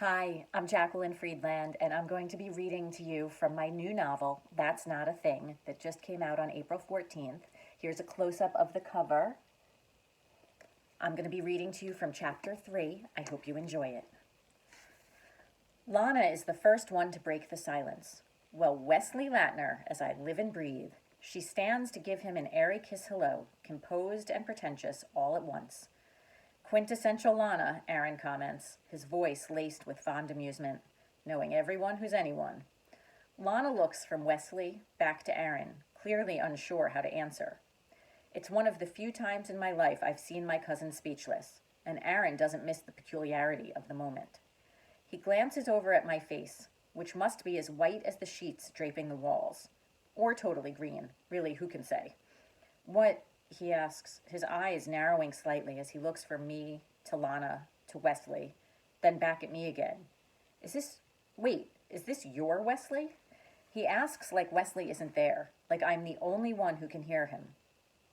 Hi, I'm Jacqueline Friedland, and I'm going to be reading to you from my new novel, That's Not a Thing, that just came out on April 14th. Here's a close-up of the cover. I'm going to be reading to you from chapter 3. I hope you enjoy it. Lana is the first one to break the silence. Well, Wesley Latner, as I live and breathe. She stands to give him an airy kiss hello, composed and pretentious all at once. Quintessential Lana, Aaron comments, his voice laced with fond amusement, knowing everyone who's anyone. Lana looks from Wesley back to Aaron, clearly unsure how to answer. It's one of the few times in my life I've seen my cousin speechless, and Aaron doesn't miss the peculiarity of the moment. He glances over at my face, which must be as white as the sheets draping the walls, or totally green, really, who can say? What, he asks, his eyes narrowing slightly as he looks from me to Lana to Wesley, then back at me again. Is this your Wesley? He asks like Wesley isn't there, like I'm the only one who can hear him.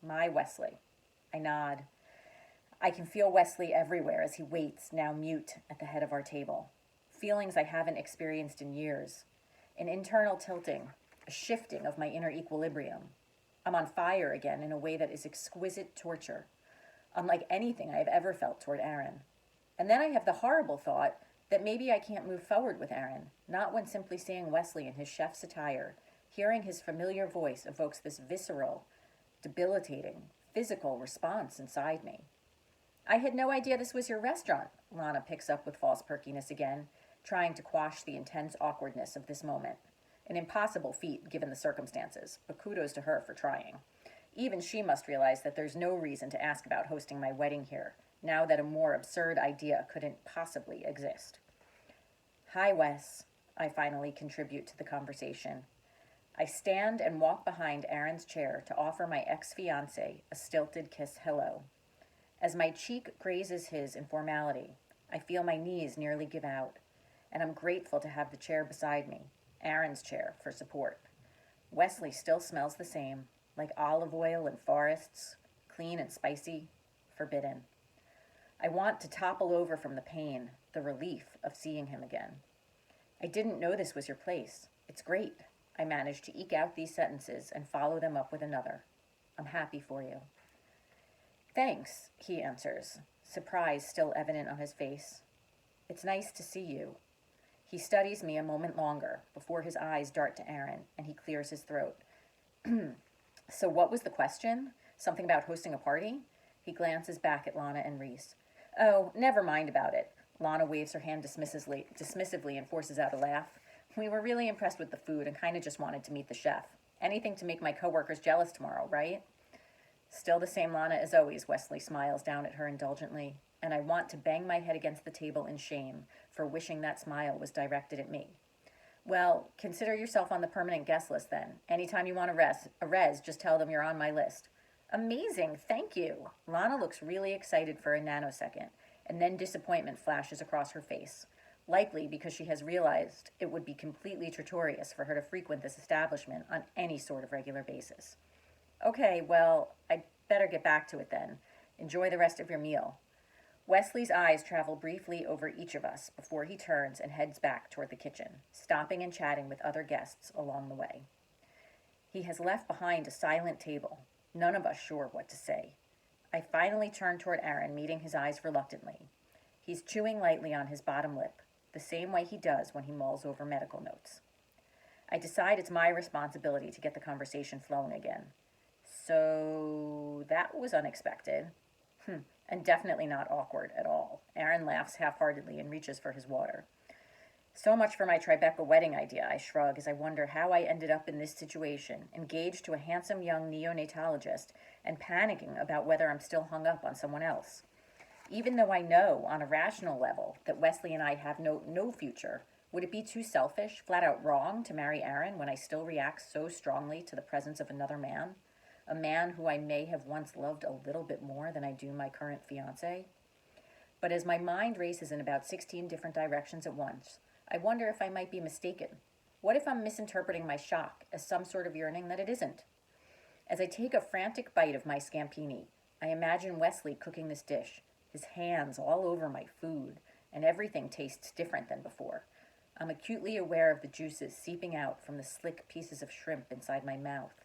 My Wesley. I nod. I can feel Wesley everywhere as he waits, now mute, at the head of our table. Feelings I haven't experienced in years. An internal tilting, a shifting of my inner equilibrium. I'm on fire again in a way that is exquisite torture, unlike anything I have ever felt toward Aaron. And then I have the horrible thought that maybe I can't move forward with Aaron, not when simply seeing Wesley in his chef's attire, hearing his familiar voice evokes this visceral, debilitating, physical response inside me. I had no idea this was your restaurant, Lana picks up with false perkiness again, trying to quash the intense awkwardness of this moment. An impossible feat given the circumstances, but kudos to her for trying. Even she must realize that there's no reason to ask about hosting my wedding here, now that a more absurd idea couldn't possibly exist. Hi, Wes, I finally contribute to the conversation. I stand and walk behind Aaron's chair to offer my ex-fiancé a stilted kiss hello. As my cheek grazes his in formality, I feel my knees nearly give out, and I'm grateful to have the chair beside me, Aaron's chair, for support. Wesley still smells the same, like olive oil and forests, clean and spicy, forbidden. I want to topple over from the pain, the relief of seeing him again. I didn't know this was your place. It's great. I managed to eke out these sentences and follow them up with another. I'm happy for you. Thanks, he answers, surprise still evident on his face. It's nice to see you. He studies me a moment longer before his eyes dart to Aaron and he clears his throat. So what was the question? Something about hosting a party? He glances back at Lana and Reese. Oh, never mind about it. Lana waves her hand dismissively and forces out a laugh. We were really impressed with the food and kind of just wanted to meet the chef. Anything to make my coworkers jealous tomorrow, right? Still the same Lana as always, Wesley smiles down at her indulgently, and I want to bang my head against the table in shame for wishing that smile was directed at me. Well, consider yourself on the permanent guest list then. Anytime you want a res, just tell them you're on my list. Amazing, thank you. Lana looks really excited for a nanosecond, and then disappointment flashes across her face, likely because she has realized it would be completely traitorous for her to frequent this establishment on any sort of regular basis. Okay, well, I'd better get back to it then. Enjoy the rest of your meal. Wesley's eyes travel briefly over each of us before he turns and heads back toward the kitchen, stopping and chatting with other guests along the way. He has left behind a silent table, none of us sure what to say. I finally turn toward Aaron, meeting his eyes reluctantly. He's chewing lightly on his bottom lip, the same way he does when he mulls over medical notes. I decide it's my responsibility to get the conversation flowing again. So that was unexpected. And definitely not awkward at all. Aaron laughs half-heartedly and reaches for his water. So much for my Tribeca wedding idea, I shrug as I wonder how I ended up in this situation, engaged to a handsome young neonatologist and panicking about whether I'm still hung up on someone else. Even though I know, on a rational level, that Wesley and I have no future, would it be too selfish, flat out wrong, to marry Aaron when I still react so strongly to the presence of another man? A man who I may have once loved a little bit more than I do my current fiancé? But as my mind races in about 16 different directions at once, I wonder if I might be mistaken. What if I'm misinterpreting my shock as some sort of yearning that it isn't? As I take a frantic bite of my scampini, I imagine Wesley cooking this dish, his hands all over my food, and everything tastes different than before. I'm acutely aware of the juices seeping out from the slick pieces of shrimp inside my mouth,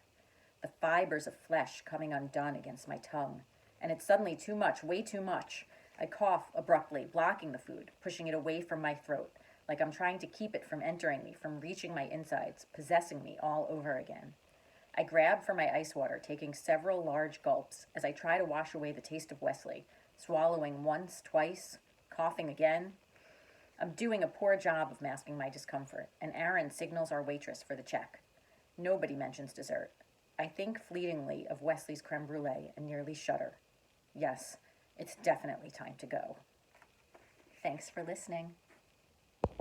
the fibers of flesh coming undone against my tongue, and it's suddenly too much, way too much. I cough abruptly, blocking the food, pushing it away from my throat, like I'm trying to keep it from entering me, from reaching my insides, possessing me all over again. I grab for my ice water, taking several large gulps as I try to wash away the taste of Wesley, swallowing once, twice, coughing again. I'm doing a poor job of masking my discomfort, and Aaron signals our waitress for the check. Nobody mentions dessert. I think fleetingly of Wesley's creme brulee and nearly shudder. Yes, it's definitely time to go. Thanks for listening.